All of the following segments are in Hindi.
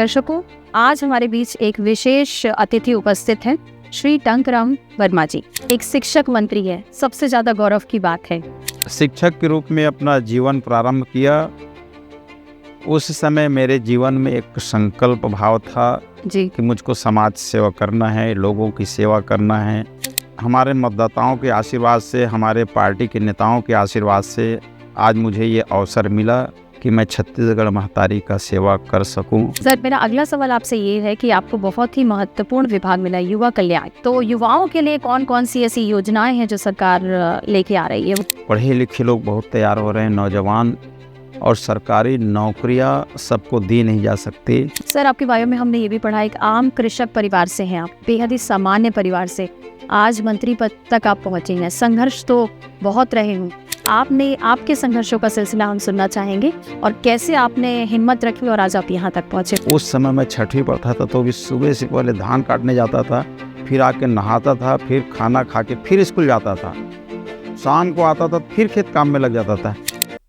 दर्शकों, आज हमारे बीच एक विशेष अतिथि उपस्थित हैं, श्री टंकराम वर्मा जी। एक शिक्षक मंत्री है, सबसे ज्यादा गौरव की बात है। शिक्षक के रूप में अपना जीवन प्रारंभ किया। उस समय मेरे जीवन में एक संकल्प भाव था जी कि मुझको समाज सेवा करना है, लोगों की सेवा करना है। हमारे मतदाताओं के आशीर्वाद से, हमारे पार्टी के नेताओं के आशीर्वाद से आज मुझे ये अवसर मिला कि मैं छत्तीसगढ़ महतारी का सेवा कर सकूं। सर, मेरा अगला सवाल आपसे ये है कि आपको बहुत ही महत्वपूर्ण विभाग मिला, युवा कल्याण। तो युवाओं के लिए कौन कौन सी ऐसी योजनाएं हैं जो सरकार लेके आ रही है? पढ़े लिखे लोग बहुत तैयार हो रहे हैं, नौजवान, और सरकारी नौकरियां सबको दी नहीं जा सकती। सर, आपके बायो में हमने ये भी पढ़ा, एक आम कृषक परिवार से हैं आप, बेहद ही सामान्य परिवार से आज मंत्री पद तक आप पहुंचे हैं। संघर्ष तो बहुत रहे हों, आपके संघर्षों का सिलसिला हम सुनना चाहेंगे और कैसे आपने हिम्मत रखी और आज आप यहाँ तक पहुँचे। उस समय मैं छठी पढ़ता था तो भी सुबह से पहले धान काटने जाता था, फिर आके नहाता था, फिर खाना खा के फिर स्कूल जाता था, शाम को आता था, फिर खेत काम में लग जाता था।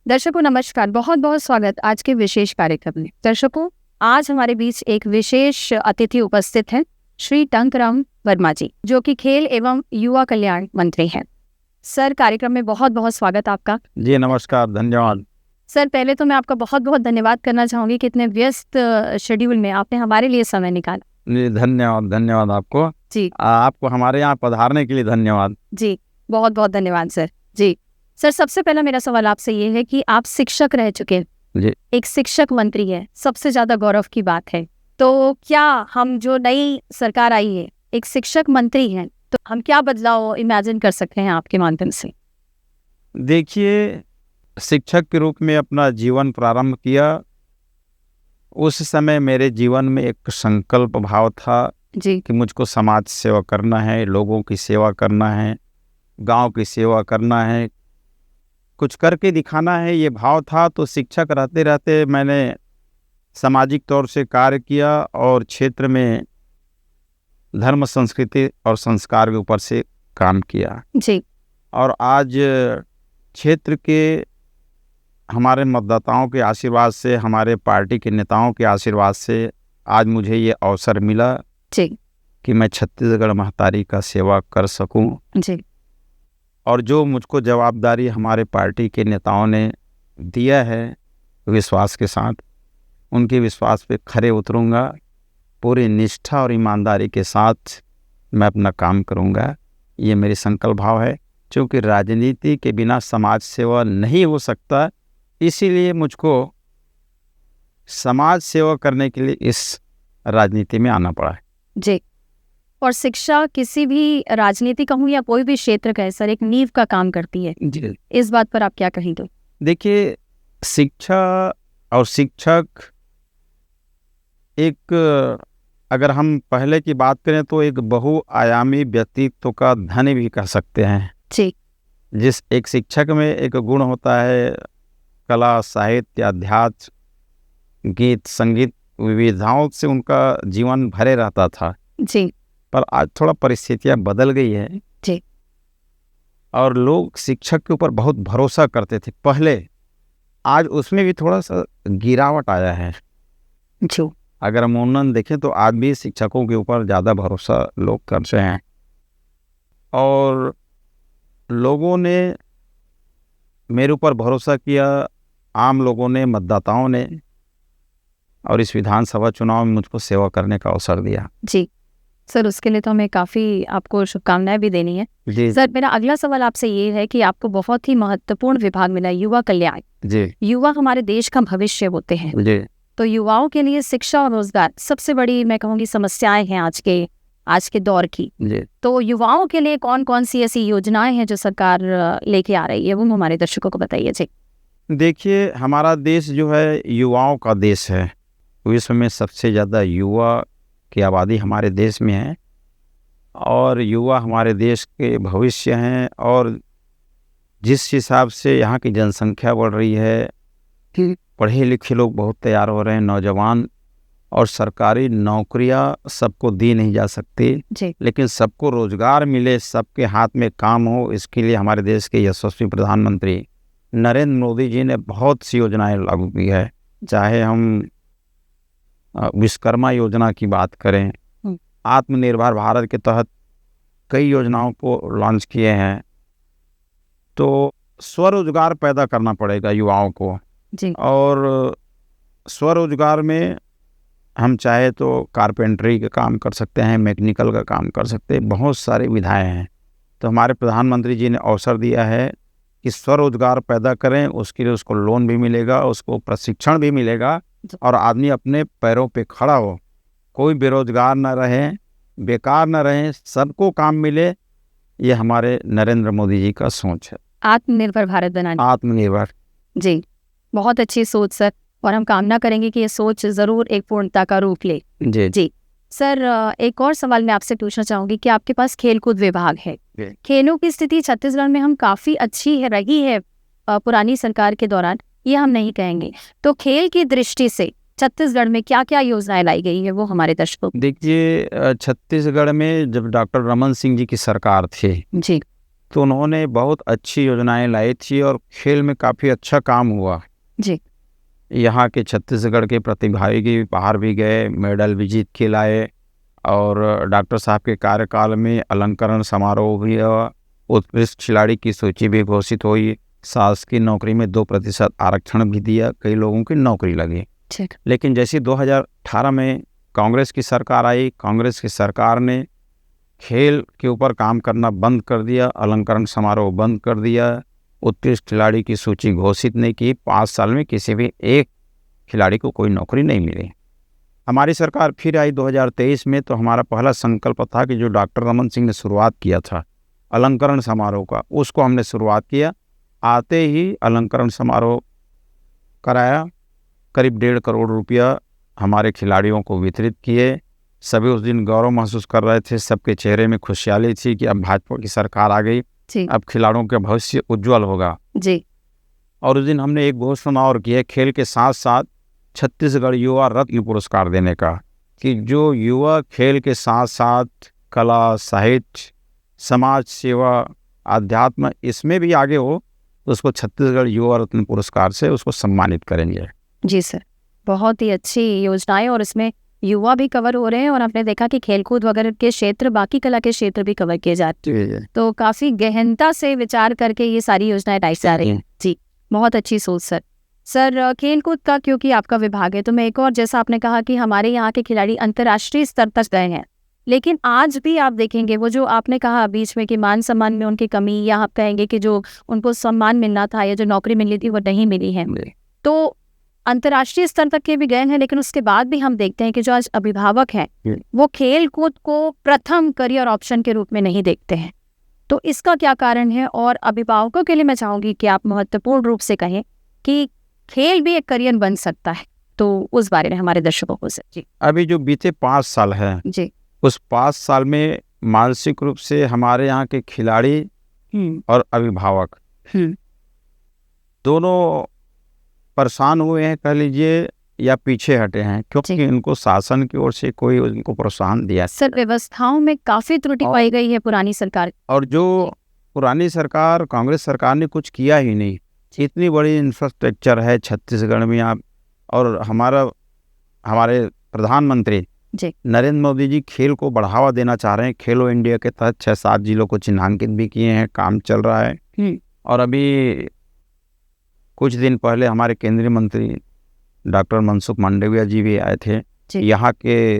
दर्शकों नमस्कार, बहुत बहुत स्वागत आज के विशेष कार्यक्रम में। दर्शकों, आज हमारे बीच एक विशेष अतिथि उपस्थित हैं, श्री टंकराम वर्मा जी, जो कि खेल एवं युवा कल्याण मंत्री हैं। सर, कार्यक्रम में बहुत बहुत स्वागत आपका। जी नमस्कार, धन्यवाद। सर, पहले तो मैं आपका बहुत बहुत धन्यवाद करना चाहूँगी कि इतने व्यस्त शेड्यूल में आपने हमारे लिए समय निकाला। जी धन्यवाद आपको। जी, आपको हमारे यहाँ पधारने के लिए धन्यवाद। जी बहुत बहुत धन्यवाद सर। जी सर, सबसे पहला मेरा सवाल आपसे ये है कि आप शिक्षक रह चुके हैं, जी एक शिक्षक मंत्री है, सबसे ज्यादा गौरव की बात है। तो क्या हम जो नई सरकार आई है, एक शिक्षक मंत्री हैं, तो हम क्या बदलाव इमेजिन कर सकते हैं आपके माध्यम से? देखिए, शिक्षक के रूप में अपना जीवन प्रारंभ किया। उस समय मेरे जीवन में एक संकल्प भाव था जी कि मुझको समाज सेवा करना है, लोगों की सेवा करना है, गांव की सेवा करना है, कुछ करके दिखाना है, ये भाव था। तो शिक्षक रहते रहते मैंने सामाजिक तौर से कार्य किया और क्षेत्र में धर्म, संस्कृति और संस्कार के ऊपर से काम किया। जी और आज क्षेत्र के हमारे मतदाताओं के आशीर्वाद से, हमारे पार्टी के नेताओं के आशीर्वाद से आज मुझे ये अवसर मिला जी कि मैं छत्तीसगढ़ महतारी का सेवा कर सकूं। जी और जो मुझको जवाबदारी हमारे पार्टी के नेताओं ने दिया है विश्वास के साथ, उनके विश्वास पे खरे उतरूंगा। पूरी निष्ठा और ईमानदारी के साथ मैं अपना काम करूंगा, ये मेरी संकल्प भाव है। क्योंकि राजनीति के बिना समाज सेवा नहीं हो सकता, इसीलिए मुझको समाज सेवा करने के लिए इस राजनीति में आना पड़ा है। जी, और शिक्षा किसी भी राजनीति कहूँ या कोई भी क्षेत्र का है सर, एक नींव का काम करती है। जी, इस बात पर आप क्या कहेंगे? देखिए, शिक्षा और शिक्षक एक, अगर हम पहले की बात करें तो एक बहुआयामी व्यक्तित्व का धनी भी कह सकते हैं। जी जिस एक शिक्षक में एक गुण होता है कला, साहित्य, अध्यात्म, गीत, संगीत, विविधताओं से उनका जीवन भरे रहता था। जी पर आज थोड़ा परिस्थितियां बदल गई है जी और लोग शिक्षक के ऊपर बहुत भरोसा करते थे पहले, आज उसमें भी थोड़ा सा गिरावट आया है। जी अगर हम उन्नयन देखें तो आज भी शिक्षकों के ऊपर ज़्यादा भरोसा लोग करते हैं और लोगों ने मेरे ऊपर भरोसा किया, आम लोगों ने, मतदाताओं ने, और इस विधानसभा चुनाव में मुझको सेवा करने का अवसर दिया। जी सर, उसके लिए तो हमें काफ़ी आपको शुभकामनाएं भी देनी है। जी सर, मेरा अगला सवाल आपसे ये है कि आपको बहुत ही महत्वपूर्ण विभाग मिला, युवा कल्याण। जी युवा हमारे देश का भविष्य होते हैं, जी तो युवाओं के लिए शिक्षा और रोजगार सबसे बड़ी, मैं कहूँगी, समस्याएं हैं आज के दौर की। जी तो युवाओं के लिए कौन कौन सी ऐसी योजनाएं हैं जो सरकार लेके आ रही है, वो हमारे दर्शकों को बताइए। जी देखिए, हमारा देश जो है युवाओं का देश है। विश्व में सबसे ज़्यादा युवा की आबादी हमारे देश में है और युवा हमारे देश के भविष्य हैं। और जिस हिसाब से यहाँ की जनसंख्या बढ़ रही है, पढ़े लिखे लोग बहुत तैयार हो रहे हैं, नौजवान, और सरकारी नौकरियां सबको दी नहीं जा सकती, जी लेकिन सबको रोजगार मिले, सबके हाथ में काम हो, इसके लिए हमारे देश के यशस्वी प्रधानमंत्री नरेंद्र मोदी जी ने बहुत सी योजनाएं लागू की है। चाहे हम विश्वकर्मा योजना की बात करें, आत्मनिर्भर भारत के तहत कई योजनाओं को लॉन्च किए हैं। तो स्वरोजगार पैदा करना पड़ेगा युवाओं को, जी और स्वरोजगार में हम चाहे तो कारपेंटरी का काम कर सकते हैं, मैकेनिकल का काम कर सकते हैं, बहुत सारी विधाएं हैं। तो हमारे प्रधानमंत्री जी ने अवसर दिया है कि स्वरोजगार पैदा करें, उसके लिए उसको लोन भी मिलेगा, उसको प्रशिक्षण भी मिलेगा, और आदमी अपने पैरों पे खड़ा हो, कोई बेरोजगार न रहे, बेकार न रहे, सबको काम मिले। ये हमारे नरेंद्र मोदी जी का सोच है, आत्मनिर्भर भारत बनाने। आत्मनिर्भर। जी, बहुत अच्छी सोच सर, और हम कामना करेंगे कि ये सोच जरूर एक पूर्णता का रूप ले। जी जी सर, एक और सवाल मैं आपसे पूछना चाहूंगी कि आपके पास खेलकूद विभाग है। खेलों की स्थिति छत्तीसगढ़ में हम काफी अच्छी है रही है पुरानी सरकार के दौरान, ये हम नहीं कहेंगे। तो खेल की दृष्टि से छत्तीसगढ़ में क्या क्या योजनाएं लाई गई है वो हमारे दर्शकों को। देखिए, छत्तीसगढ़ में जब डॉक्टर रमन सिंह जी की सरकार थी जी, तो उन्होंने बहुत अच्छी योजनाएं लाई थी, और खेल में काफ़ी अच्छा काम हुआ। जी, यहाँ के छत्तीसगढ़ के प्रतिभागी भी बाहर भी गए, मेडल भी जीत के लाए, और डॉक्टर साहब के कार्यकाल में अलंकरण समारोह भी हुआ, उत्कृष्ट खिलाड़ी की सूची भी घोषित हुई, शासकीय नौकरी में 2% आरक्षण भी दिया, कई लोगों की नौकरी लगी। ठीक। लेकिन जैसे 2018 में कांग्रेस की सरकार आई, कांग्रेस की सरकार ने खेल के ऊपर काम करना बंद कर दिया, अलंकरण समारोह बंद कर दिया, उत्कृष्ट खिलाड़ी की सूची घोषित नहीं की। 5 साल में किसी भी एक खिलाड़ी को कोई नौकरी नहीं मिली। हमारी सरकार फिर आई 2023 में, तो हमारा पहला संकल्प था कि जो डॉक्टर रमन सिंह ने शुरुआत किया था अलंकरण समारोह का, उसको हमने शुरुआत किया। आते ही अलंकरण समारोह कराया, करीब 1.5 करोड़ रुपया हमारे खिलाड़ियों को वितरित किए। सभी उस दिन गौरव महसूस कर रहे थे, सबके चेहरे में खुशहाली थी कि अब भाजपा की सरकार आ गई, अब खिलाड़ियों का भविष्य उज्जवल होगा। जी। और उस दिन हमने एक घोषणा और की है, खेल के साथ साथ छत्तीसगढ़ युवा रत्न पुरस्कार देने का, कि जो युवा खेल के साथ साथ कला, साहित्य, समाज सेवा, अध्यात्म इसमें भी आगे हो, तो उसको छत्तीसगढ़ युवा रत्न पुरस्कार से उसको सम्मानित करेंगे। जी सर, बहुत ही अच्छी योजनाएं, और इसमें युवा भी कवर हो रहे हैं, और आपने देखा कि खेलकूद वगैरह के क्षेत्र, बाकी कला के क्षेत्र भी कवर किए जाते हैं। तो काफी गहनता से विचार करके ये सारी योजनाएं लाई जा रही हैं। जी, बहुत अच्छी सोच सर। सर, खेलकूद का क्योंकि आपका विभाग है, तो मैं एक और, जैसा आपने कहा कि हमारे यहाँ के खिलाड़ी अंतर्राष्ट्रीय स्तर तक गए हैं, लेकिन आज भी आप देखेंगे वो जो आपने कहा बीच में कि मान सम्मान में उनकी कमी, या आप कहेंगे कि जो उनको सम्मान मिलना था या जो नौकरी मिलनी थी वो नहीं मिली है। तो अंतर्राष्ट्रीय स्तर तक के भी गए हैं, लेकिन उसके बाद भी हम देखते हैं कि जो आज अभिभावक हैं वो खेल कूद को प्रथम करियर ऑप्शन के रूप में नहीं देखते हैं। तो इसका क्या कारण है? और अभिभावकों के लिए मैं चाहूंगी कि आप महत्वपूर्ण रूप से कहें कि खेल भी एक करियर बन सकता है, तो उस बारे में हमारे दर्शकों को से। जी, अभी जो बीते 5 साल है, जी, उस 5 साल में मानसिक रूप से हमारे यहाँ के खिलाड़ी और अभिभावक दोनों परेशान हुए हैं, कह लीजिए, या पीछे हटे हैं, क्योंकि उनको शासन की ओर से कोई उनको प्रोत्साहन दिया। सर, व्यवस्थाओं में काफी त्रुटि पाई गई है पुरानी सरकार, और जो पुरानी सरकार, कांग्रेस सरकार ने कुछ किया ही नहीं। इतनी बड़ी इंफ्रास्ट्रक्चर है छत्तीसगढ़ में आप, और हमारे प्रधानमंत्री नरेंद्र मोदी जी खेल को बढ़ावा देना चाह रहे हैं। खेलो इंडिया के तहत 6-7 जिलों को चिन्हांकित भी किए हैं, काम चल रहा है। और अभी कुछ दिन पहले हमारे केंद्रीय मंत्री डॉक्टर मनसुख मांडविया जी भी आए थे, यहाँ के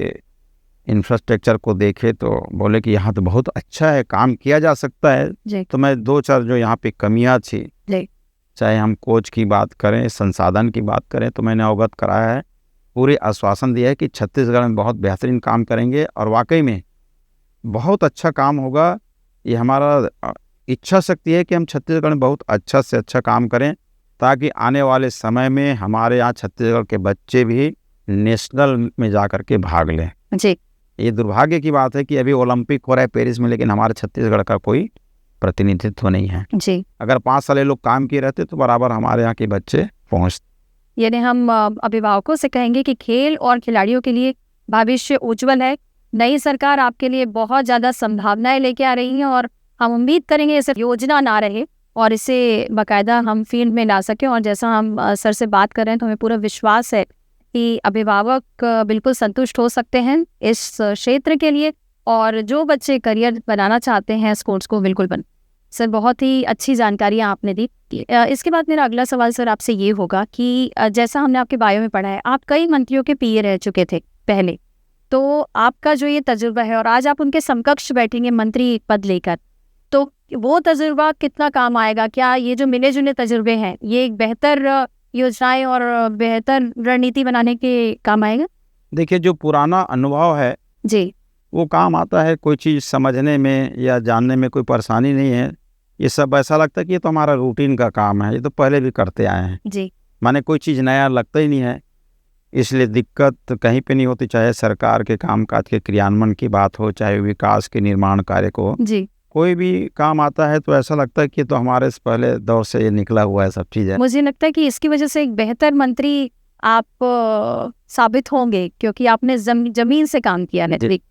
इंफ्रास्ट्रक्चर को देखे तो बोले कि यहाँ तो बहुत अच्छा है, काम किया जा सकता है। तो मैं 2-4 जो यहाँ पे कमियाँ थी, चाहे हम कोच की बात करें, संसाधन की बात करें, तो मैंने अवगत कराया है, पूरे आश्वासन दिया है कि छत्तीसगढ़ में बहुत बेहतरीन काम करेंगे, और वाकई में बहुत अच्छा काम होगा। ये हमारा इच्छा शक्ति है कि हम छत्तीसगढ़ में बहुत अच्छा से अच्छा काम करें, ताकि आने वाले समय में हमारे यहाँ छत्तीसगढ़ के बच्चे भी नेशनल में जा कर के भाग लें। जी, ये दुर्भाग्य की बात है कि अभी ओलंपिक हो रहा है पेरिस में, लेकिन हमारे छत्तीसगढ़ का कोई प्रतिनिधित्व नहीं है। जी, अगर 5 साल लोग काम किए रहते तो बराबर हमारे यहाँ के बच्चे पहुँचते। यानी हम अभिभावकों से कहेंगे कि खेल और खिलाड़ियों के लिए भविष्य उज्जवल है। नई सरकार आपके लिए बहुत ज़्यादा संभावनाएं लेके आ रही हैं, और हम उम्मीद करेंगे ये सिर्फ योजना ना रहे और इसे बाकायदा हम फील्ड में ला सकें। और जैसा हम सर से बात कर रहे हैं, तो हमें पूरा विश्वास है कि अभिभावक बिल्कुल संतुष्ट हो सकते हैं इस क्षेत्र के लिए, और जो बच्चे करियर बनाना चाहते हैं स्पोर्ट्स को, बिल्कुल बन। सर, बहुत ही अच्छी जानकारियाँ आपने दी। इसके बाद मेरा अगला सवाल सर आपसे ये होगा कि जैसा हमने आपके बायो में पढ़ा है, आप कई मंत्रियों के पीए रह चुके थे पहले, तो आपका जो ये तजुर्बा है और आज आप उनके समकक्ष बैठेंगे मंत्री पद लेकर, तो वो तजुर्बा कितना काम आएगा? क्या ये जो मिले जुले तजुर्बे हैं ये एक बेहतर योजनाएं और बेहतर रणनीति बनाने के काम आएगा? देखिए, जो पुराना अनुभव है जी वो काम आता है। कोई चीज़ समझने में या जानने में कोई परेशानी नहीं है। ये सब ऐसा लगता है कि ये तो हमारा रूटीन का काम है, ये तो पहले भी करते आए हैं। जी माने कोई चीज़ नया लगता ही नहीं है, इसलिए दिक्कत कहीं पे नहीं होती। चाहे सरकार के कामकाज के क्रियान्वयन की बात हो, चाहे विकास के निर्माण कार्य को, जी कोई भी काम आता है तो ऐसा लगता है कि ये तो हमारे से पहले दौर से ये निकला हुआ है सब चीज़ है। मुझे लगता है कि इसकी वजह से एक बेहतर मंत्री आप साबित होंगे, क्योंकि आपने जमीन से काम किया है। जी।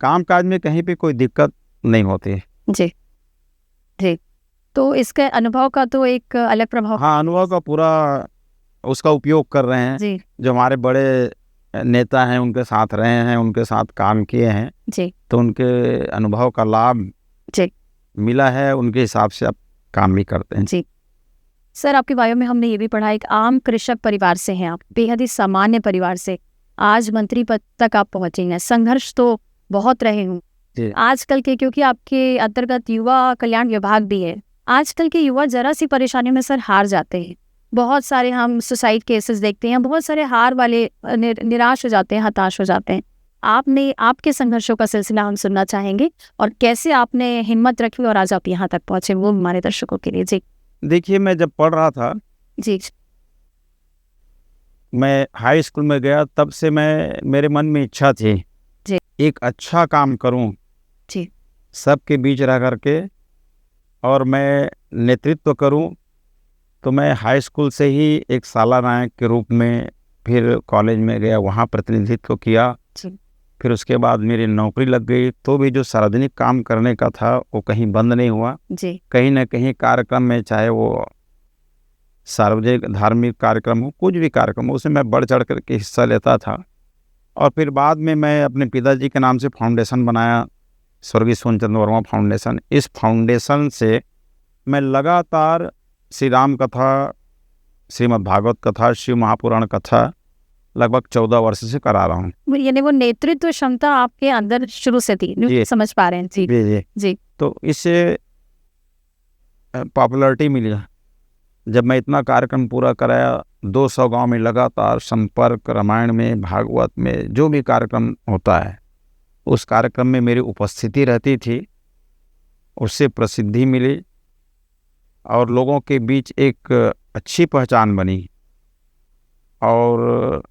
कामकाज में कहीं पे कोई दिक्कत नहीं होती। जी जी, तो इसके अनुभव का तो एक अलग प्रभाव। हाँ, अनुभव का पूरा उसका उपयोग कर रहे हैं। जी जो हमारे बड़े नेता हैं उनके साथ रहे हैं, उनके साथ काम किए हैं, जी तो उनके अनुभव का लाभ जी मिला है, उनके हिसाब से आप काम भी करते हैं। जी। सर, आपके बायो में हमने ये भी पढ़ा, एक आम कृषक परिवार से हैं आप, बेहद ही सामान्य परिवार से आज मंत्री पद तक आप पहुंचे हैं। संघर्ष तो बहुत रहे हों जी। आजकल के, क्योंकि आपके अंतर्गत युवा कल्याण विभाग भी है। आजकल के युवा जरा सी परेशानियों में सर हार जाते हैं। बहुत सारे हम सुसाइड केसेस देखते हैं, बहुत सारे हार वाले निराश हो जाते हैं, हताश हो जाते हैं। आपके संघर्षों का सिलसिला हम सुनना चाहेंगे, और कैसे आपने हिम्मत रखी और आज आप यहाँ तक पहुंचे, वो हमारे दर्शकों के लिए। जी देखिए, मैं जब पढ़ रहा था, जी मैं हाई स्कूल में गया, तब से मेरे मन में इच्छा थी जी। एक अच्छा काम करूं जी सबके बीच रह करके, और मैं नेतृत्व करूं। तो मैं हाई स्कूल से ही एक साला नायक के रूप में फिर कॉलेज में गया, वहाँ प्रतिनिधित्व किया। जी फिर उसके बाद मेरी नौकरी लग गई, तो भी जो सार्वजनिक काम करने का था वो कहीं बंद नहीं हुआ। जी कहीं ना कहीं कार्यक्रम में, चाहे वो सार्वजनिक धार्मिक कार्यक्रम हो, कुछ भी कार्यक्रम हो, उसमें मैं बढ़ चढ़ करके हिस्सा लेता था। और फिर बाद में मैं अपने पिताजी के नाम से फाउंडेशन बनाया, स्वर्गीय सोनचंद्र वर्मा फाउंडेशन। इस फाउंडेशन से मैं लगातार श्री राम कथा, श्रीमद् भागवत कथा, शिव महापुराण कथा लगभग 14 वर्ष से करा रहा हूँ। यानी वो नेतृत्व क्षमता आपके अंदर शुरू से थी, जी। समझ पा रहे हैं। जी जी। जी तो इससे पॉपुलैरिटी मिली। जब मैं इतना कार्यक्रम पूरा कराया, 200 गांव में लगातार संपर्क, रामायण में, भागवत में जो भी कार्यक्रम होता है उस कार्यक्रम में मेरी उपस्थिति रहती थी, उससे प्रसिद्धि मिली और लोगों के बीच एक अच्छी पहचान बनी। और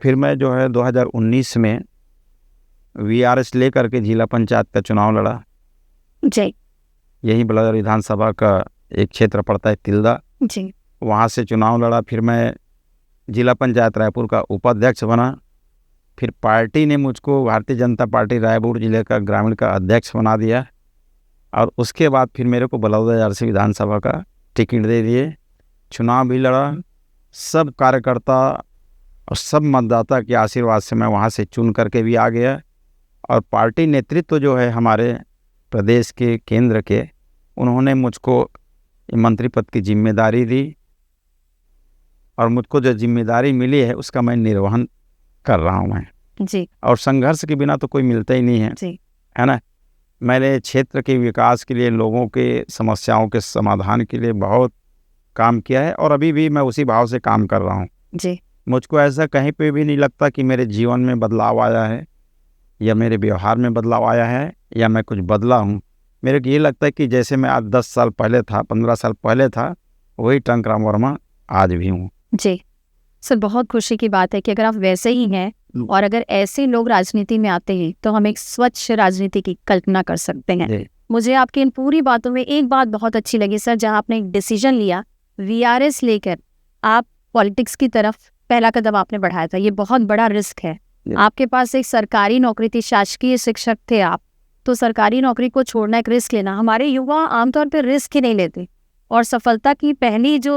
फिर मैं जो है 2019 में वीआरएस लेकर के जिला पंचायत का चुनाव लड़ा। जी यही बलौदा विधानसभा का एक क्षेत्र पड़ता है तिल्दा, जी वहाँ से चुनाव लड़ा। फिर मैं जिला पंचायत रायपुर का उपाध्यक्ष बना। फिर पार्टी ने मुझको, भारतीय जनता पार्टी रायपुर जिले का ग्रामीण का अध्यक्ष बना दिया। और उसके बाद फिर मेरे को बलौदा झारसी विधानसभा का टिकट दे दिए। चुनाव भी लड़ा। सब कार्यकर्ता और सब मतदाता के आशीर्वाद से मैं वहाँ से चुन करके भी आ गया। और पार्टी नेतृत्व जो है हमारे प्रदेश के, केंद्र के, उन्होंने मुझको मंत्री पद की जिम्मेदारी दी। और मुझको जो जिम्मेदारी मिली है उसका मैं निर्वहन कर रहा हूँ मैं। जी और संघर्ष के बिना तो कोई मिलता ही नहीं है, जी है ना। मैंने क्षेत्र के विकास के लिए, लोगों के समस्याओं के समाधान के लिए बहुत काम किया है, और अभी भी मैं उसी भाव से काम कर रहा हूँ। जी मुझको ऐसा कहीं पे भी नहीं लगता कि मेरे जीवन में बदलाव आया है, या मेरे व्यवहार में बदलाव आया है, या मैं कुछ बदला हूँ। मेरे को ये लगता है कि जैसे मैं आज 10 साल पहले था, 15 साल पहले था, वही टंकराम वर्मा आज भी हूँ। जी सर, बहुत खुशी की बात है कि अगर आप वैसे ही हैं और अगर ऐसे लोग राजनीति में आते हैं तो हम एक स्वच्छ राजनीति की कल्पना कर सकते हैं। मुझे आपकी इन पूरी बातों में एक बात बहुत अच्छी लगी सर, जहां आपने एक डिसीजन लिया, वीआरएस लेकर आप पॉलिटिक्स की तरफ पहला कदम आपने बढ़ाया था। ये बहुत बड़ा रिस्क है। आपके पास एक सरकारी नौकरी थी, शासकीय शिक्षक थे आप, तो सरकारी नौकरी को छोड़ना एक रिस्क लेना। हमारे युवा आमतौर पर रिस्क ही नहीं लेते, और सफलता की पहली जो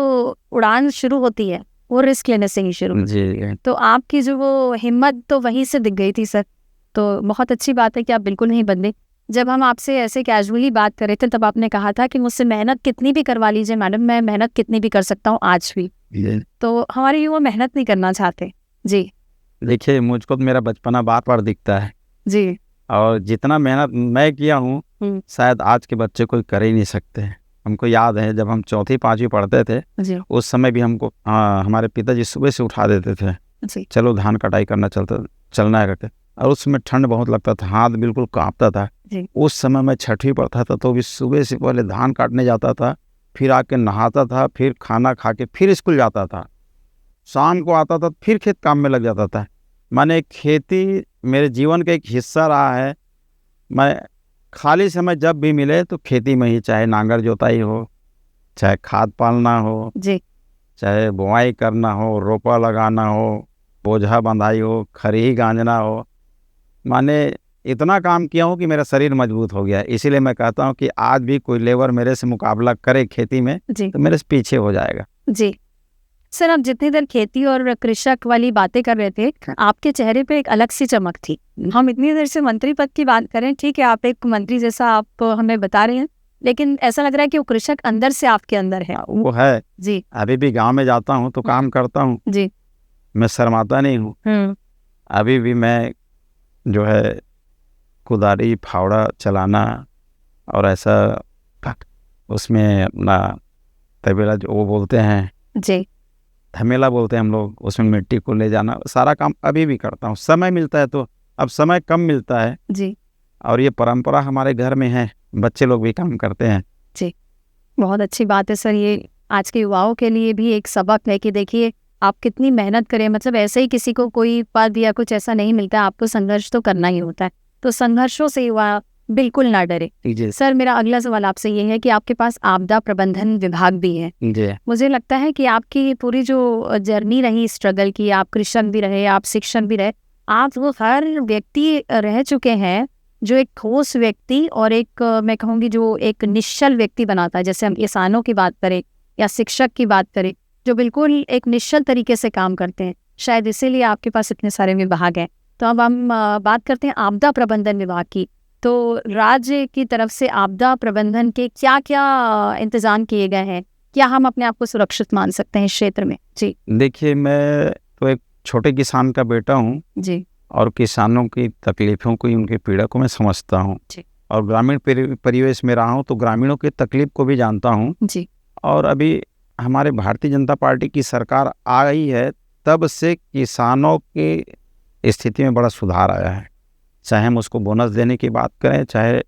उड़ान शुरू होती है वो रिस्क लेने से ही शुरू। जी तो आपकी जो वो हिम्मत तो वहीं से दिख गई थी सर। तो बहुत अच्छी बात है कि आप बिल्कुल नहीं बदले। जब हम आपसे ऐसे कैजुअली बात कर रहे थे तब आपने कहा था कि मुझसे मेहनत कितनी भी करवा लीजिए मैडम, मैं मेहनत कितनी भी कर सकता हूँ आज भी। जी। तो हमारे युवा मेहनत नहीं करना चाहते। जी देखिए, मुझको तो मेरा बचपना बार बार दिखता है, जी। और जितना मेहनत मैं किया हूँ शायद आज के बच्चे कोई कर ही नहीं सकते हैं। हमको याद है जब हम चौथी पाँचवीं पढ़ते थे, जी उस समय भी हमको हमारे पिताजी सुबह से उठा देते थे, जी चलो धान कटाई करना चलना है करके। और उस समय ठंड बहुत लगता था, हाथ बिल्कुल कांपता था। जी उस समय मैं छठी पढ़ता था तो भी सुबह से पहले धान काटने जाता था, फिर आके नहाता था, फिर खाना खा के फिर स्कूल जाता था, शाम को आता था फिर खेत काम में लग जाता था। माने खेती मेरे जीवन का एक हिस्सा रहा है। मैं खाली समय जब भी मिले तो खेती में ही, चाहे नांगर जोताई हो, चाहे खाद पालना हो, जी चाहे बुआई करना हो, रोपा लगाना हो, बोझा बंधाई हो, खरी गांजना हो, माने इतना काम किया हूँ कि मेरा शरीर मजबूत हो गया। इसीलिए मैं कहता हूँ कि आज भी कोई लेबर मेरे से मुकाबला करे खेती में जी तो मेरे से पीछे हो जाएगा। जी। सर आप जितनी देर खेती और कृषक वाली बातें कर रहे थे, आपके चेहरे पे एक अलग सी चमक थी। हम इतनी देर से मंत्री पद की बात करें, ठीक है आप एक मंत्री जैसा आप हमें बता रहे हैं, लेकिन ऐसा लग रहा है कि वो कृषक अंदर से आपके अंदर है। वो है। जी अभी भी गांव में जाता हूँ तो काम करता हूँ, जी। मैं शर्माता नहीं हूँ। अभी भी मैं जो है कुदारी फावड़ा चलाना और ऐसा उसमें अपना तबेला जो वो बोलते हैं, जी धमेला बोलते हैं हम लोग, उसमें मिट्टी को ले जाना, सारा काम अभी भी करता हूँ। समय मिलता है तो, अब समय कम मिलता है जी और ये परंपरा हमारे घर में है, बच्चे लोग भी काम करते हैं। जी। बहुत अच्छी बात है सर। ये आज के युवाओं के लिए भी एक सबक है कि देखिए आप कितनी मेहनत करें, मतलब ऐसे ही किसी को कोई पद या कुछ ऐसा नहीं मिलता, आपको संघर्ष तो करना ही होता है। तो संघर्षों से युवा बिल्कुल ना डरे। जी सर मेरा अगला सवाल आपसे ये है कि आपके पास आपदा प्रबंधन विभाग भी है। जी मुझे लगता है कि आपकी पूरी जो जर्नी रही स्ट्रगल की, आप कृषक भी रहे, आप शिक्षक भी रहे, आप वो हर व्यक्ति रह चुके हैं जो एक ठोस व्यक्ति और एक मैं कहूँगी जो एक निश्चल व्यक्ति बनाता है। जैसे हम किसानों की बात करें या शिक्षक की बात करें, जो बिल्कुल एक निश्चल तरीके से काम करते हैं, शायद इसीलिए आपके पास इतने सारे विभाग हैं। तो अब हम बात करते हैं आपदा प्रबंधन विभाग की। तो राज्य की तरफ से आपदा प्रबंधन के क्या क्या इंतजाम किए गए हैं? क्या हम अपने आप को सुरक्षित मान सकते हैं इस क्षेत्र में? जी देखिए, मैं तो एक छोटे किसान का बेटा हूँ जी और किसानों की तकलीफ़ों को, उनकी पीड़ा को मैं समझता हूँ जी और ग्रामीण परिवेश में रहा हूँ तो ग्रामीणों की तकलीफ़ को भी जानता हूँ। जी और अभी हमारे भारतीय जनता पार्टी की सरकार आई है, तब से किसानों की स्थिति में बड़ा सुधार आया है। चाहे हम उसको बोनस देने की बात करें, चाहे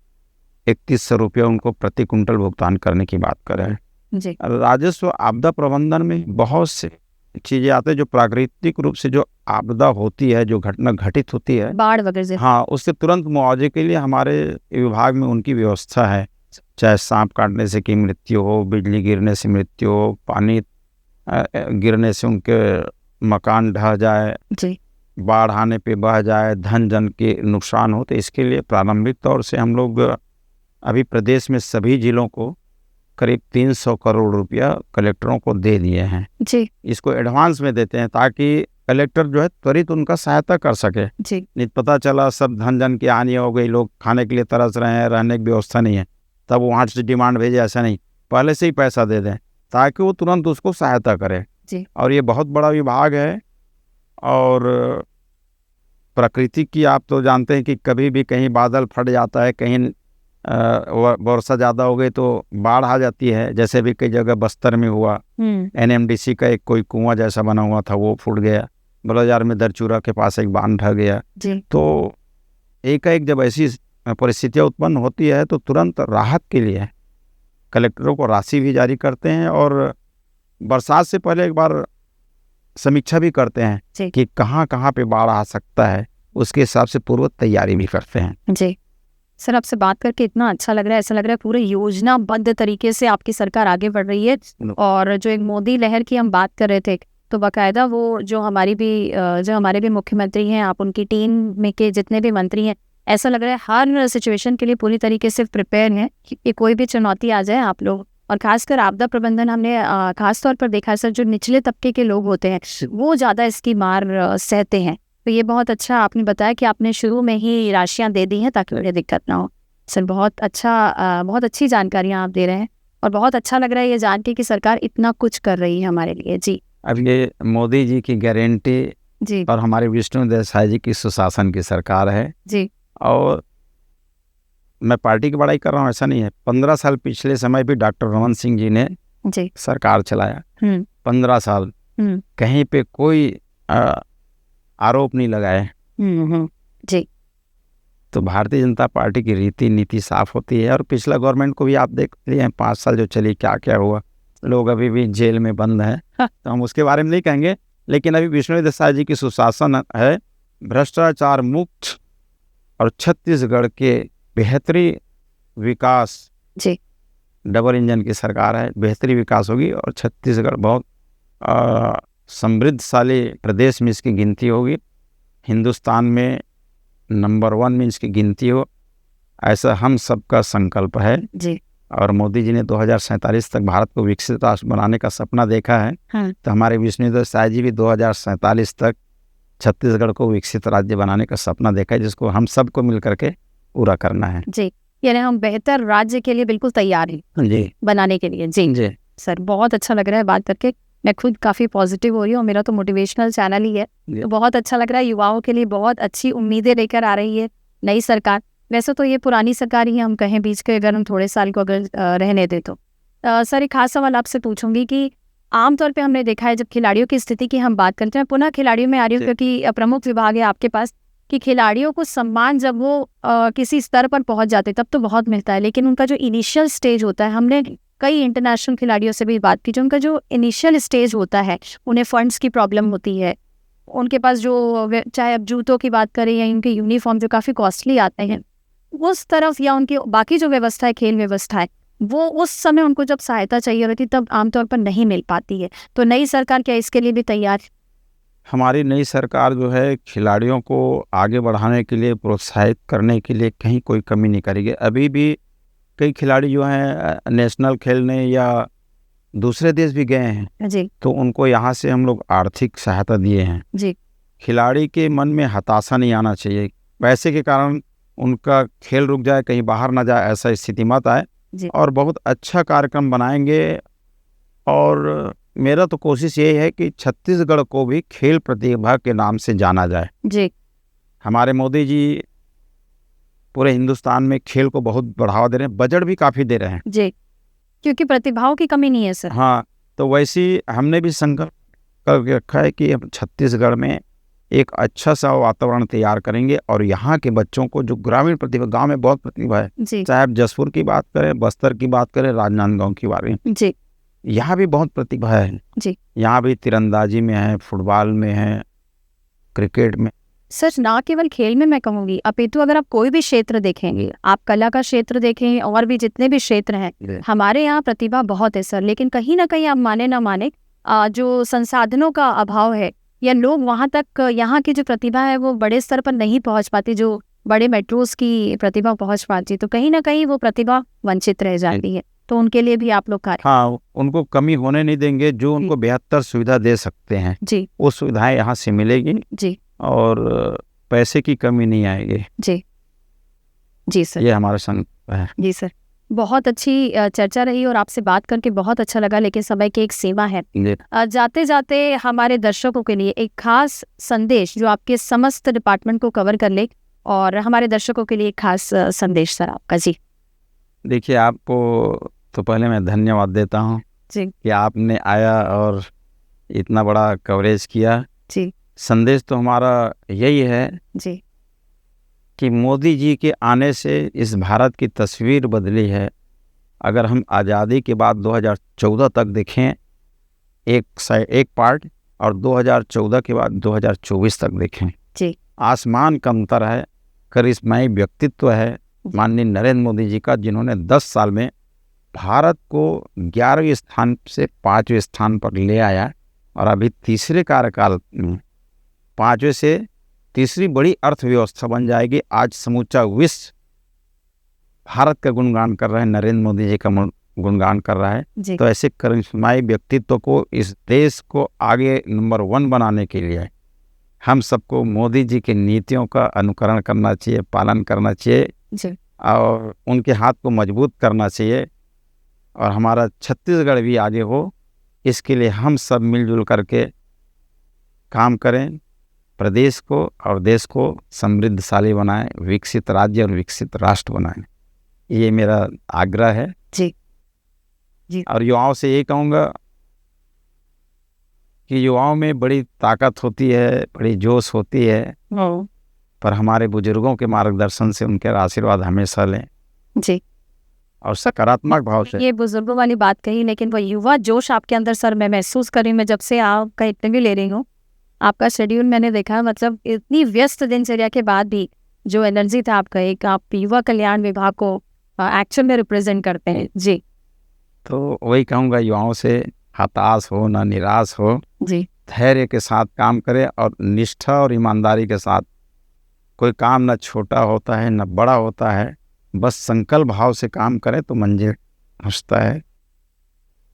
3100 रुपये उनको प्रति कुंटल भुगतान करने की बात करें। जी राजस्व आपदा प्रबंधन में बहुत से चीज़ें आते हैं जो प्राकृतिक रूप से जो आपदा होती है, जो घटना घटित होती है, बाढ़ वगैरह से। हाँ, उससे तुरंत मुआवजे के लिए हमारे विभाग में उनकी व्यवस्था है। चाहे सांप काटने से की मृत्यु हो, बिजली गिरने से मृत्यु हो, पानी गिरने से उनके मकान ढह जाए, जी बाढ़ आने पे बह जाए, धन जन के नुकसान हो, तो इसके लिए प्रारंभिक तौर से हम लोग अभी प्रदेश में सभी जिलों को करीब 300 करोड़ रुपया कलेक्टरों को दे दिए हैं। जी इसको एडवांस में देते हैं ताकि कलेक्टर जो है त्वरित उनका सहायता कर सके। जी नहीं पता चला सब धन जन की हानि हो गई, लोग खाने के लिए तरस रहे हैं, रहने की व्यवस्था नहीं है, तब वहाँ से डिमांड भेजे, ऐसा नहीं, पहले से ही पैसा दे दें ताकि वो तुरंत उसको सहायता करे। जी और ये बहुत बड़ा विभाग है। और प्रकृति की आप तो जानते हैं कि कभी भी कहीं बादल फट जाता है, कहीं वर्षा ज़्यादा हो गई तो बाढ़ आ जाती है। जैसे भी कई जगह बस्तर में हुआ, NMDC का एक कोई कुआं जैसा बना हुआ था वो फूट गया, बलौजार में दरचूरा के पास एक बांध ढह गया। जी तो एकाएक जब ऐसी परिस्थितियाँ उत्पन्न होती है तो तुरंत राहत के लिए कलेक्टरों को राशि भी जारी करते हैं और बरसात से पहले एक बार समीक्षा भी करते हैं कि कहाँ कहाँ पे बाढ़ आ सकता है, उसके हिसाब से पूर्व तैयारी भी करते हैं। जी सर आपसे बात करके इतना अच्छा लग रहा है, ऐसा लग रहा है पूरे योजनाबद्ध तरीके से आपकी सरकार आगे बढ़ रही है। और जो एक मोदी लहर की हम बात कर रहे थे, तो बाकायदा वो जो हमारे भी मुख्यमंत्री हैं, आप उनकी टीम में के जितने भी मंत्री हैं, ऐसा लग रहा है हर सिचुएशन के लिए पूरी तरीके से प्रिपेयर हैं कि कोई भी चुनौती आ जाए आप लोग और खासकर आपदा प्रबंधन हमने खास तौर पर देखा है सर, जो निचले तबके के लोग होते हैं वो ज़्यादा इसकी मार सहते हैं। तो ये बहुत अच्छा आपने बताया कि आपने शुरू में ही राशियाँ दे दी हैं ताकि उन्हें दिक्कत ना हो। सर बहुत अच्छा, बहुत अच्छी जानकारियाँ आप दे रहे हैं और बहुत अच्छा लग रहा है ये जान के कि सरकार इतना कुछ कर रही है हमारे लिए। जी अब ये मोदी जी की गारंटी जी और हमारे विष्णु देसाई जी की सुशासन की सरकार है। जी और मैं पार्टी की बड़ाई कर रहा हूँ ऐसा नहीं है। 15 साल पिछले समय भी डॉक्टर रमन सिंह जी ने जी सरकार चलाया। 15 साल हम्म कहीं पे कोई आरोप नहीं लगाए। जी तो भारतीय जनता पार्टी की रीति नीति साफ होती है। और पिछला गवर्नमेंट को भी आप देख लिए हैं, 5 साल जो चली क्या क्या हुआ। लोग अभी भी जेल में बंद हैं। तो हम उसके बारे में नहीं कहेंगे, लेकिन अभी विष्णु देसाई जी की सुशासन है, भ्रष्टाचार मुक्त और छत्तीसगढ़ के बेहतरी विकास। जी डबल इंजन की सरकार है, बेहतरी विकास होगी और छत्तीसगढ़ बहुत समृद्धशाली प्रदेश में इसकी गिनती होगी। हिंदुस्तान में नंबर 1 में इसकी गिनती हो, ऐसा हम सबका संकल्प है। जी और मोदी जी ने 2047 तक भारत को विकसित राष्ट्र बनाने का सपना देखा है। तो हमारे विष्णु देसाई जी भी 2047 तक छत्तीसगढ़ को विकसित राज्य बनाने का सपना देखा है, जिसको हम सबको मिल करके पूरा करना है। जी यानी हम बेहतर राज्य के लिए बिल्कुल तैयार हैं जी बनाने के लिए। जी जी सर बहुत अच्छा लग रहा है बात करके, मैं खुद काफ़ी पॉजिटिव हो रही हूँ और मेरा तो मोटिवेशनल चैनल ही है, तो बहुत अच्छा लग रहा है। युवाओं के लिए बहुत अच्छी उम्मीदें लेकर आ रही है नई सरकार। वैसे तो ये पुरानी सरकार ही हम कहें, बीच के अगर हम थोड़े साल को अगर रहने दें तो। सर एक खास सवाल आपसे पूछूंगी कि आमतौर पे हमने देखा है जब खिलाड़ियों की स्थिति की हम बात करते हैं, पुनः खिलाड़ियों में आ रही हूँ क्योंकि प्रमुख विभाग है आपके पास, कि खिलाड़ियों को सम्मान जब वो किसी स्तर पर पहुंच जाते तब तो बहुत मिलता है, लेकिन उनका जो इनिशियल स्टेज होता है, हमने कई इंटरनेशनल खिलाड़ियों से भी बात की, जो उनका जो इनिशियल स्टेज होता है उन्हें फंड्स की प्रॉब्लम होती है, उनके पास जो चाहे अब जूतों की बात करें या उनके यूनिफॉर्म जो काफ़ी कॉस्टली आते हैं, उस तरफ या उनकी बाकी जो व्यवस्था है, खेल व्यवस्था है, वो उस समय उनको जब सहायता चाहिए होती तब आमतौर पर नहीं मिल पाती है। तो नई सरकार क्या इसके लिए भी तैयार? हमारी नई सरकार जो है खिलाड़ियों को आगे बढ़ाने के लिए, प्रोत्साहित करने के लिए कहीं कोई कमी नहीं करेगी। अभी भी कई खिलाड़ी जो हैं नेशनल खेलने या दूसरे देश भी गए हैं जी तो उनको यहाँ से हम लोग आर्थिक सहायता दिए हैं। जी खिलाड़ी के मन में हताशा नहीं आना चाहिए, पैसे के कारण उनका खेल रुक जाए, कहीं बाहर ना जाए, ऐसा स्थिति मत आए। और बहुत अच्छा कार्यक्रम बनाएंगे। और मेरा तो कोशिश यही है कि छत्तीसगढ़ को भी खेल प्रतिभा के नाम से जाना जाए। जी हमारे मोदी जी पूरे हिंदुस्तान में खेल को बहुत बढ़ावा दे रहे हैं, बजट भी काफ़ी दे रहे हैं। जी क्योंकि प्रतिभाओं की कमी नहीं है सर। हाँ, तो वैसे ही हमने भी संकल्प करके रखा है कि हम छत्तीसगढ़ में एक अच्छा सा वातावरण तैयार करेंगे और यहाँ के बच्चों को जो ग्रामीण प्रतिभा, गांव में बहुत प्रतिभा है, चाहे आप जसपुर की बात करें, बस्तर की बात करें, राजनांदगांव की बात करें, यहाँ भी बहुत प्रतिभा है। यहाँ भी तीरंदाजी में है, फुटबॉल में है, क्रिकेट में। सर ना केवल खेल में मैं कहूँगी, अपितु अगर आप कोई भी क्षेत्र देखेंगे, आप कला का क्षेत्र देखें और भी जितने भी क्षेत्र हैं, हमारे यहाँ प्रतिभा बहुत है सर। लेकिन कहीं ना कहीं आप माने ना माने, जो संसाधनों का अभाव है या लोग वहाँ तक, यहाँ की जो प्रतिभा है वो बड़े स्तर पर नहीं पहुँच पाती, जो बड़े मेट्रोस की प्रतिभा पहुँच पाती, तो कहीं ना कहीं वो प्रतिभा वंचित रह जाती है। तो उनके लिए भी आप लोग कार्य, हाँ, उनको कमी होने नहीं देंगे। जो उनको बेहतर सुविधा दे सकते हैं जी, वो सुविधाएं यहाँ से मिलेगी जी, और पैसे की कमी नहीं आएगी। जी जी सर, ये हमारा संकल्प है। जी सर, बहुत अच्छी चर्चा रही और आपसे बात करके बहुत अच्छा लगा, लेकिन समय की एक सीमा है। जाते जाते हमारे दर्शकों के लिए एक खास संदेश जो आपके समस्त डिपार्टमेंट को कवर कर ले, और हमारे दर्शकों के लिए एक खास संदेश सर आपका। जी देखिए, आपको तो पहले मैं धन्यवाद देता हूँ जी कि आपने आया और इतना बड़ा कवरेज किया। जी संदेश तो हमारा यही है जी कि मोदी जी के आने से इस भारत की तस्वीर बदली है। अगर हम आज़ादी के बाद 2014 तक देखें एक पार्ट, और 2014 के बाद 2024 तक देखें, जी, आसमान का अंतर है। करिश्माई व्यक्तित्व है माननीय नरेंद्र मोदी जी का, जिन्होंने 10 साल में भारत को 11वें स्थान से 5वें स्थान पर ले आया। और अभी तीसरे कार्यकाल में 5वें से तीसरी बड़ी अर्थव्यवस्था बन जाएगी। आज समूचा विश्व भारत का गुणगान कर रहे हैं, नरेंद्र मोदी जी का गुणगान कर रहा है। जी तो ऐसे करिश्माई व्यक्तित्व को इस देश को आगे नंबर 1 बनाने के लिए हम सबको मोदी जी की नीतियों का अनुकरण करना चाहिए, पालन करना चाहिए जी और उनके हाथ को मजबूत करना चाहिए और हमारा छत्तीसगढ़ भी आगे हो, इसके लिए हम सब मिलजुल करके काम करें, प्रदेश को और देश को समृद्धशाली बनाएं, विकसित राज्य और विकसित राष्ट्र बनाएं। ये मेरा आग्रह है। जी जी और युवाओं से ये कहूँगा कि युवाओं में बड़ी ताकत होती है, बड़ी जोश होती है, ओ, पर हमारे बुजुर्गों के मार्गदर्शन से उनके आशीर्वाद हमेशा लें जी और सकारात्मक भाव से। ये बुजुर्गों वाली बात कही, लेकिन वो युवा जोश आपके अंदर सर मैं महसूस कर रही हूँ। मैं जब से आपका इंटरव्यू ले रही हूँ, आपका शेड्यूल मैंने देखा, मतलब इतनी व्यस्त दिनचर्या के बाद भी जो एनर्जी था आपका, एक आप युवा कल्याण विभाग को एक्चुअल में रिप्रेजेंट करते हैं। जी तो वही कहूँगा, युवाओं से हताश हो ना निराश हो, जी धैर्य के साथ काम करें और निष्ठा और ईमानदारी के साथ। कोई काम न छोटा होता है न बड़ा होता है, बस संकल्प भाव से काम करें तो मंजिल पहुँचता है।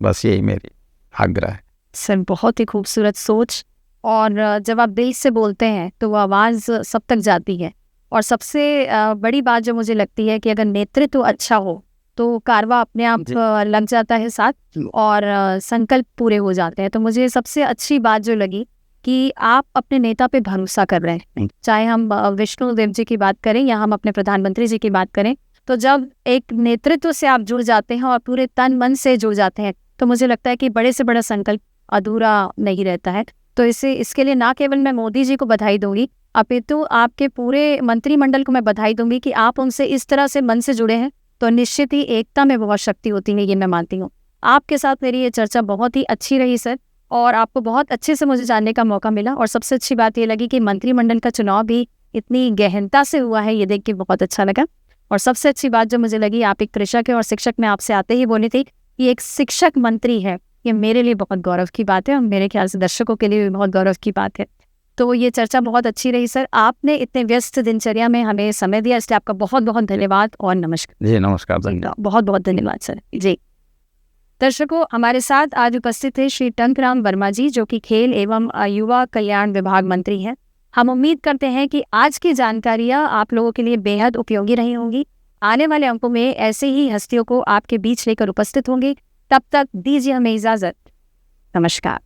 बस यही मेरी आग्रह है। सर, बहुत ही खूबसूरत सोच। और जब आप दिल से बोलते हैं तो वो आवाज़ सब तक जाती है। और सबसे बड़ी बात जो मुझे लगती है कि अगर नेतृत्व अच्छा हो तो कारवा अपने आप जी। लग जाता है साथ और संकल्प पूरे हो जाते हैं। तो मुझे सबसे अच्छी बात जो लगी कि आप अपने नेता पे भरोसा कर रहे हैं। चाहे हम विष्णु देव जी की बात करें या हम अपने प्रधानमंत्री जी की बात करें, तो जब एक नेतृत्व से आप जुड़ जाते हैं और पूरे तन मन से जुड़ जाते हैं, तो मुझे लगता है कि बड़े से बड़ा संकल्प अधूरा नहीं रहता है। तो इसके लिए ना केवल मैं मोदी जी को बधाई दूंगी, अपितु आपके पूरे मंत्रिमंडल को मैं बधाई दूंगी कि आप उनसे इस तरह से मन से जुड़े हैं। तो निश्चित ही एकता में बहुत शक्ति होती है, ये मैं मानती हूँ। आपके साथ मेरी ये चर्चा बहुत ही अच्छी रही सर, और आपको बहुत अच्छे से मुझे जानने का मौका मिला। और सबसे अच्छी बात ये लगी कि मंत्रिमंडल का चुनाव भी इतनी गहनता से हुआ है, ये देख के बहुत अच्छा लगा। और सबसे अच्छी बात जो मुझे लगी, आप एक कृषक है और शिक्षक में आपसे आते ही बोली थी कि एक शिक्षक मंत्री है, ये मेरे लिए बहुत गौरव की बात है और मेरे ख्याल से दर्शकों के लिए भी बहुत गौरव की बात है। तो ये चर्चा बहुत अच्छी रही सर। आपने इतने व्यस्त दिनचर्या में हमें समय दिया, इसलिए आपका बहुत बहुत धन्यवाद और नमस्कार। जी नमस्कार, धन्यवाद। बहुत बहुत धन्यवाद सर। जी दर्शकों, हमारे साथ आज उपस्थित थे श्री टंकराम वर्मा जी, जो कि खेल एवं युवा कल्याण विभाग मंत्री हैं। हम उम्मीद करते हैं कि आज की जानकारियां आप लोगों के लिए बेहद उपयोगी रही होंगी। आने वाले अंकों में ऐसे ही हस्तियों को आपके बीच लेकर उपस्थित होंगे। तब तक दीजिए हमें इजाजत। नमस्कार।